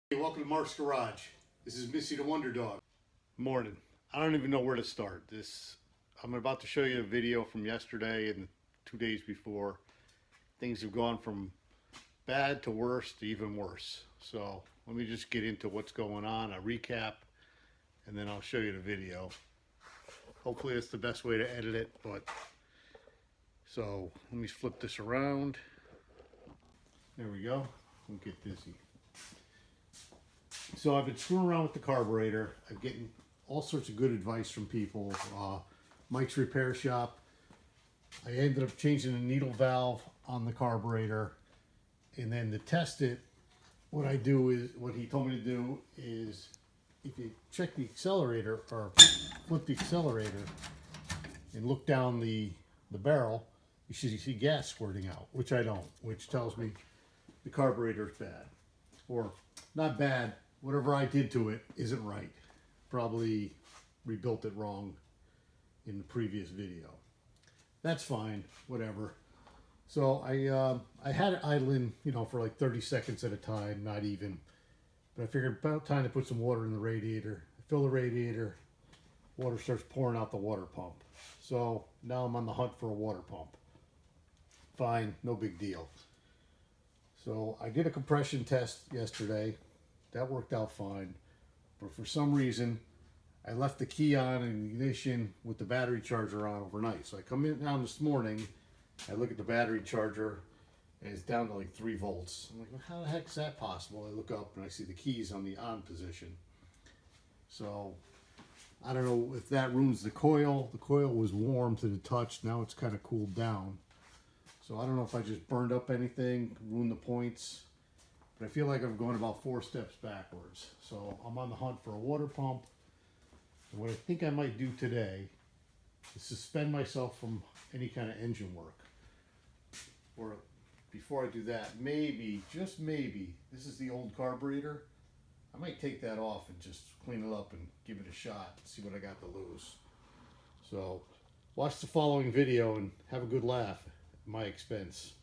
Hey, welcome to Mark's Garage. This is Missy the Wonder Dog. Morning. I don't even know where to start. I'm about to show you a video from yesterday and 2 days before. Things have gone from bad to worse to even worse. So let me just get into what's going on, a recap, and then I'll show you the video. Hopefully it's the best way to edit it, so let me flip this around. There we go. Don't get dizzy. So I've been screwing around with the carburetor. I'm getting all sorts of good advice from people. Mike's Repair Shop. I ended up changing the needle valve on the carburetor, and then to test it, what he told me to do is, if you check the accelerator or flip the accelerator and look down the barrel, you should see gas squirting out, which I don't, which tells me the carburetor is bad, or not bad. Whatever I did to it isn't right. Probably rebuilt it wrong in the previous video. That's fine, whatever. So I had it idling, for like 30 seconds at a time, not even. But I figured about time to put some water in the radiator. I fill the radiator, water starts pouring out the water pump. So now I'm on the hunt for a water pump. Fine, no big deal. So I did a compression test yesterday. That worked out fine, but for some reason I left the key on in ignition with the battery charger on overnight. So I come in down this morning, I look at the battery charger and it's down to like 3 volts. I'm like, well, how the heck is that possible? I look up and I see the keys on the on position. So I don't know if that ruins the coil. The coil was warm to the touch. Now it's kind of cooled down. So I don't know if I just burned up anything, ruined the points. But I feel like I'm going about 4 steps backwards. So I'm on the hunt for a water pump. And what I think I might do today is suspend myself from any kind of engine work. Or before I do that, maybe, just maybe, this is the old carburetor. I might take that off and just clean it up and give it a shot and see what I got to lose. So watch the following video and have a good laugh at my expense.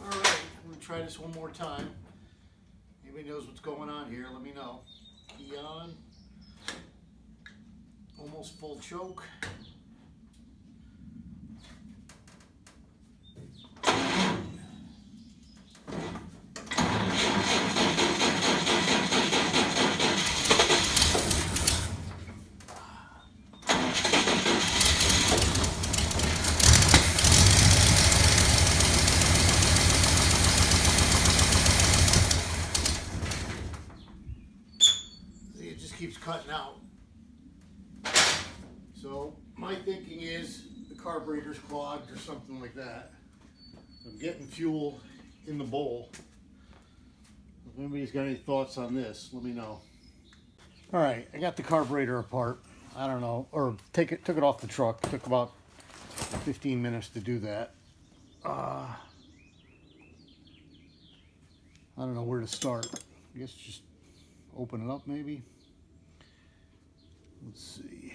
Alright, I'm going to try this one more time. Anybody knows what's going on here, let me know. Key on. Almost full choke. It just keeps cutting out. So my thinking is the carburetor's clogged or something like that. I'm getting fuel in the bowl. If anybody's got any thoughts on this, let me know. All right, I got the carburetor apart. I don't know, or took it off the truck. It took about 15 minutes to do that. I don't know where to start. I guess just open it up maybe. Let's see.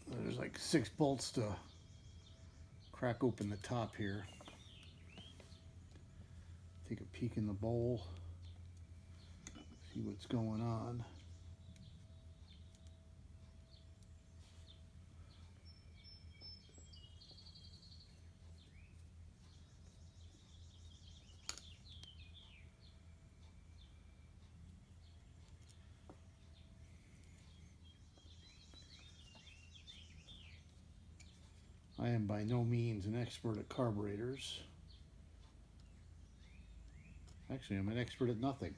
There's like 6 bolts to crack open the top here. Take a peek in the bowl, see what's going on. I am by no means an expert at carburetors. Actually, I'm an expert at nothing.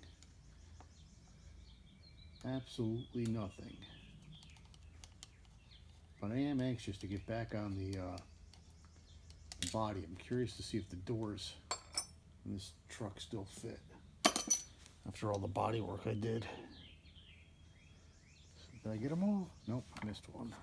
Absolutely nothing. But I am anxious to get back on the body. I'm curious to see if the doors in this truck still fit after all the body work I did. Did I get them all? Nope, missed one.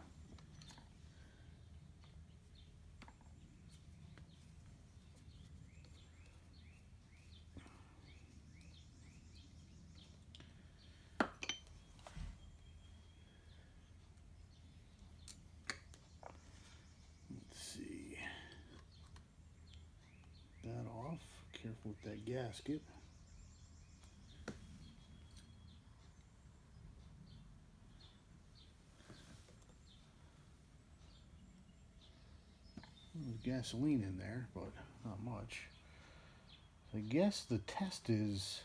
Let's see. That off. Careful with that gasket. There's gasoline in there, but not much. I guess the test is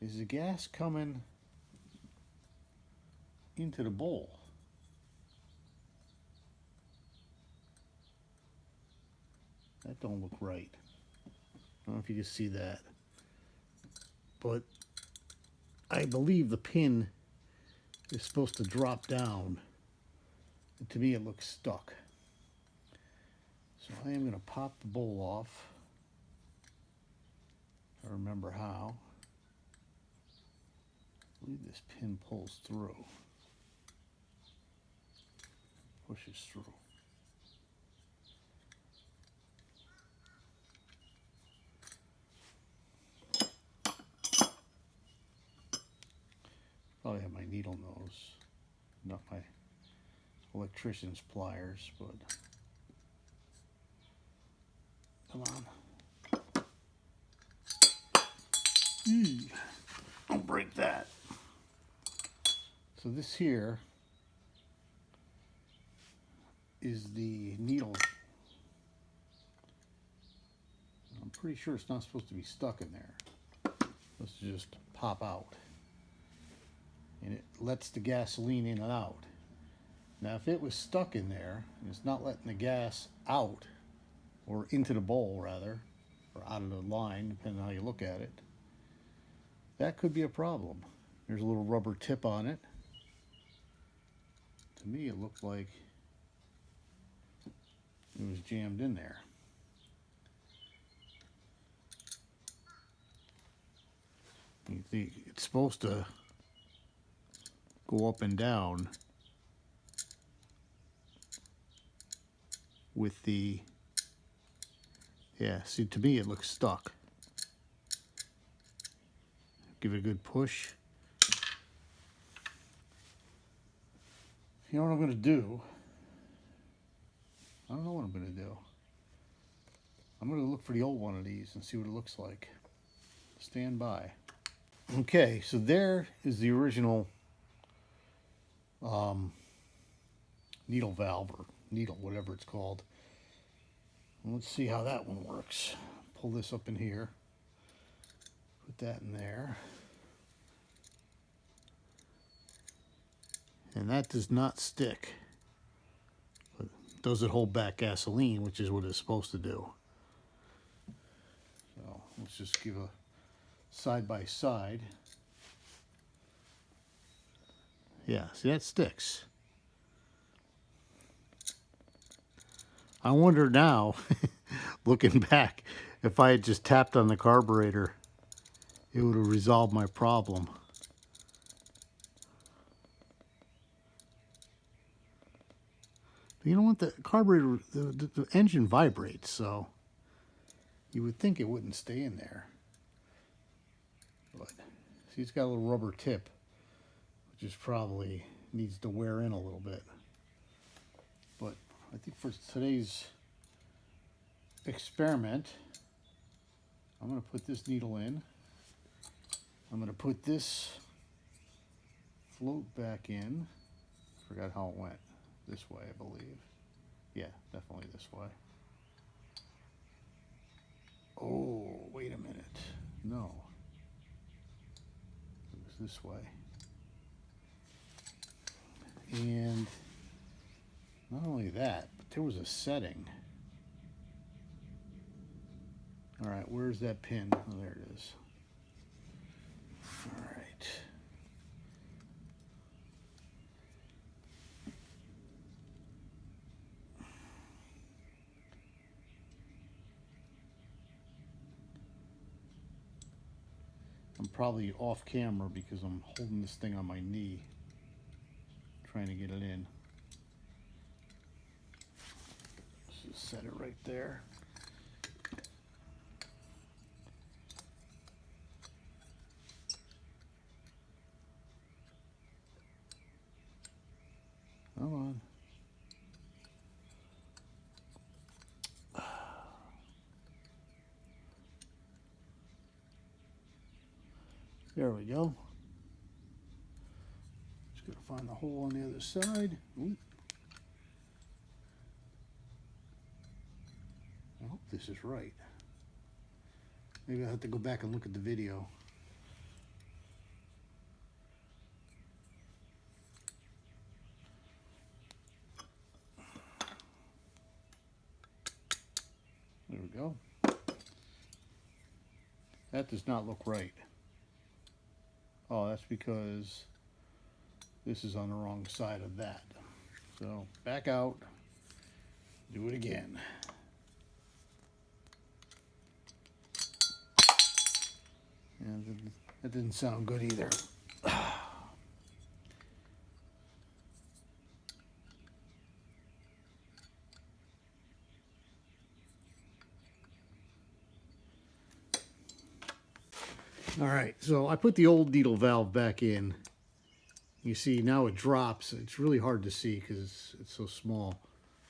the gas coming into the bowl? That don't look right. I don't know if you can see that, but I believe the pin is supposed to drop down, and to me it looks stuck. So I am going to pop the bowl off. I remember how. I believe this pin pulls through, pushes through. Probably have my needle nose, not my electrician's pliers, but come on. Don't break that. So this here is the needle. I'm pretty sure it's not supposed to be stuck in there. It's supposed to just pop out. And it lets the gasoline in and out. Now if it was stuck in there and it's not letting the gas out, or into the bowl rather, or out of the line, depending on how you look at it, that could be a problem. There's a little rubber tip on it. To me it looked like it was jammed in there. You think it's supposed to go up and down with the, yeah, see, to me it looks stuck. Give it a good push. You know what I'm going to do? I don't know what I'm going to do. I'm going to look for the old one of these and see what it looks like. Stand by. Okay, so there is the original needle valve, or needle, whatever it's called. Let's see how that one works. Pull this up in here. Put that in there. And that does not stick. But does it hold back gasoline, which is what it's supposed to do. So let's just give a side by side. Yeah, see, that sticks. I wonder now, looking back, if I had just tapped on the carburetor, it would have resolved my problem. But you know what? The carburetor, the engine vibrates, so you would think it wouldn't stay in there. But see, it's got a little rubber tip, which is probably needs to wear in a little bit. But I think for today's experiment, I'm going to put this needle in. I'm going to put this float back in. Forgot how it went. This way, I believe. Yeah, definitely this way. Oh, wait a minute. No. It was this way. And not only that, but there was a setting. All right, where's that pin? Oh, there it is. All right. I'm probably off camera because I'm holding this thing on my knee. trying to get it in. Just set it right there. Come on. There we go. Just gotta find the hole on the other side. Ooh. I hope this is right. Maybe I'll have to go back and look at the video. There we go. That does not look right. Oh, that's because this is on the wrong side of that. So back out, do it again. And that didn't sound good either. All right, so I put the old needle valve back in. You see now it drops. It's really hard to see because it's so small.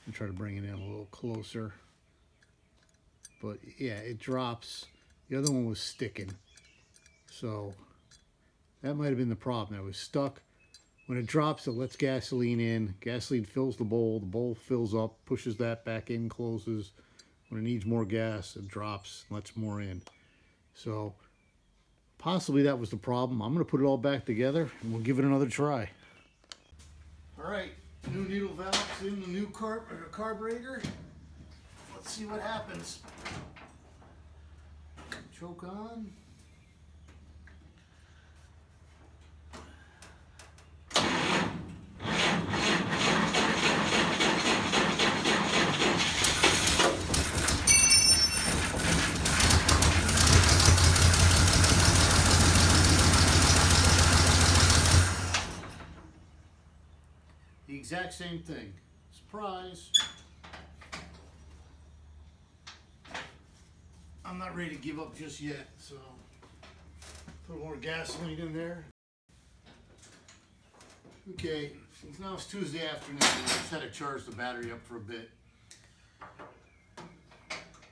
I'll try to bring it in a little closer. But yeah, it drops. The other one was sticking. So that might have been the problem. It was stuck. When it drops, it lets gasoline in. Gasoline fills the bowl fills up, pushes that back in, closes. When it needs more gas, it drops, lets more in. So possibly that was the problem. I'm going to put it all back together and we'll give it another try. All right, new needle valves in the new carburetor. Let's see what happens. Choke on. The exact same thing. Surprise. I'm not ready to give up just yet, so put more gasoline in there. Okay, now it's Tuesday afternoon. I just had to charge the battery up for a bit.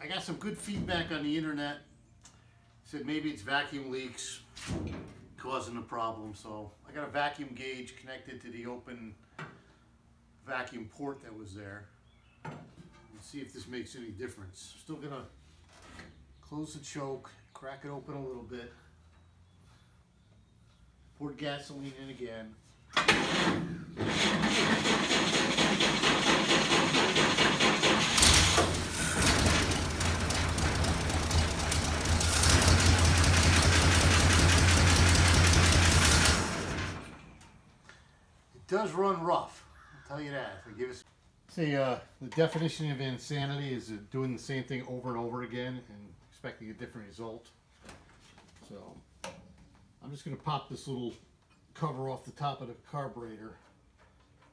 I got some good feedback on the internet. Said maybe it's vacuum leaks causing the problem, so I got a vacuum gauge connected to the open vacuum port that was there. Let's see if this makes any difference. Still gonna close the choke, crack it open a little bit, pour gasoline in again. It does run rough, I'll tell you that. If I give it, see, the definition of insanity is doing the same thing over and over again and expecting a different result. So I'm just going to pop this little cover off the top of the carburetor.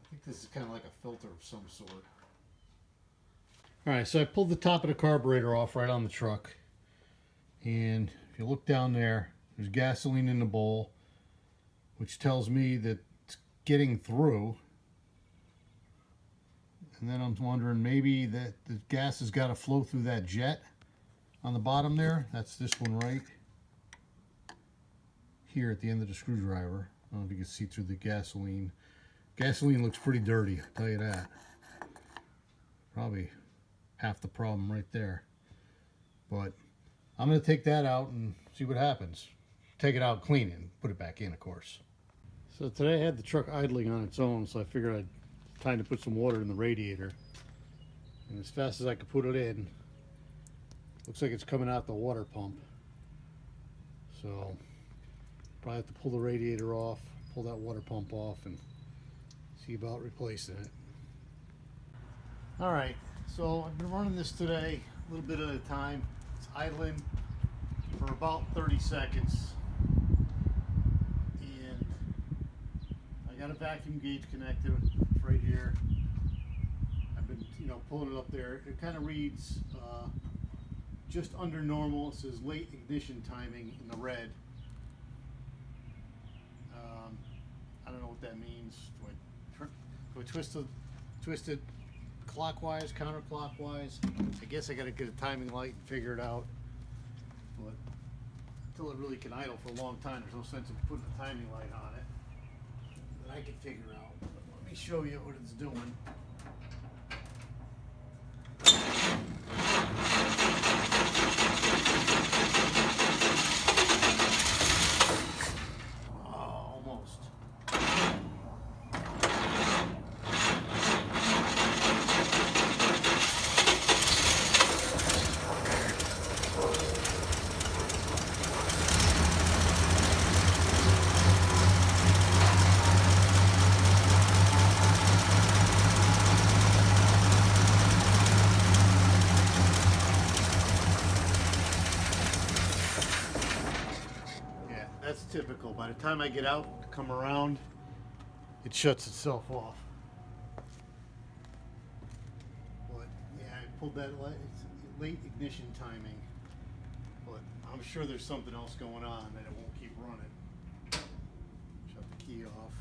I think this is kind of like a filter of some sort. Alright, so I pulled the top of the carburetor off right on the truck. And if you look down there, there's gasoline in the bowl, which tells me that it's getting through. And then I'm wondering maybe that the gas has got to flow through that jet on the bottom there. That's this one right here at the end of the screwdriver. I don't know if you can see through the gasoline. Gasoline looks pretty dirty, I'll tell you that. Probably half the problem right there. But I'm going to take that out and see what happens. Take it out, clean it, and put it back in, of course. So today I had the truck idling on its own, so I figured I'd time to put some water in the radiator. And as fast as I could put it in, looks like it's coming out the water pump. So probably have to pull the radiator off, pull that water pump off, and see about replacing it. Alright, so I've been running this today a little bit at a time. It's idling for about 30 seconds. And I got a vacuum gauge connected right here. I've been, pulling it up there. It kind of reads just under normal. It says late ignition timing in the red. I don't know what that means. Do I twist it clockwise, counterclockwise? I guess I gotta get a timing light and figure it out. But until it really can idle for a long time, there's no sense in putting a timing light on it that I can figure out. But let me show you what it's doing. Almost. That's typical. By the time I get out to come around, it shuts itself off. But yeah, I pulled that it's late ignition timing. But I'm sure there's something else going on that it won't keep running. Shut the key off.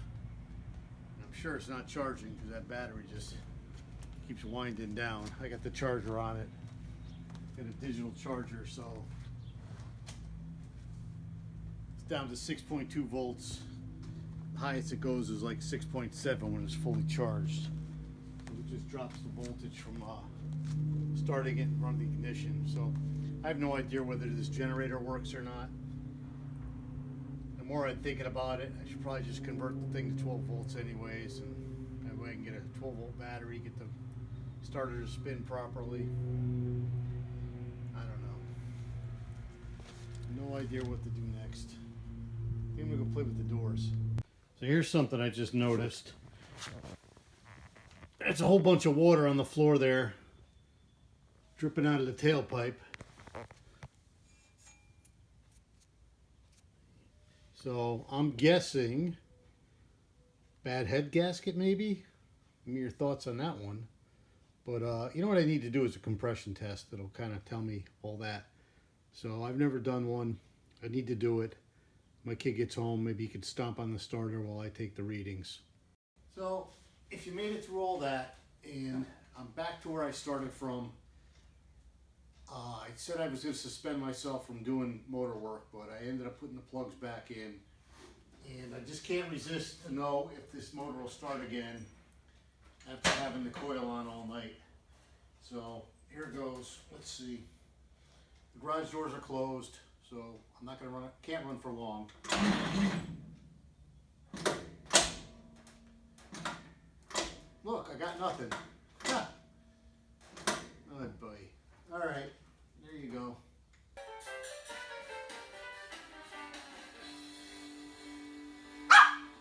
And I'm sure it's not charging because that battery just keeps winding down. I got the charger on it. Got a digital charger, so down to 6.2 volts. The highest it goes is like 6.7 when it's fully charged. So it just drops the voltage from starting it and running the ignition. So I have no idea whether this generator works or not. The more I'm thinking about it, I should probably just convert the thing to 12 volts anyways, and that way I can get a 12 volt battery, get the starter to spin properly. I don't know. No idea what to do next. I'm gonna go play with the doors. So here's something I just noticed. It's a whole bunch of water on the floor there, dripping out of the tailpipe. So I'm guessing bad head gasket maybe? Give me your thoughts on that one. But you know what I need to do is a compression test that'll kind of tell me all that. So I've never done one. I need to do it. My kid gets home, maybe he could stomp on the starter while I take the readings. So if you made it through all that, and I'm back to where I started from, I said I was going to suspend myself from doing motor work, but I ended up putting the plugs back in, and I just can't resist to know if this motor will start again after having the coil on all night. So here goes. Let's see. The garage doors are closed, so I'm not going to run, can't run for long. Look, I got nothing. Ha! Good boy. All right, there you go.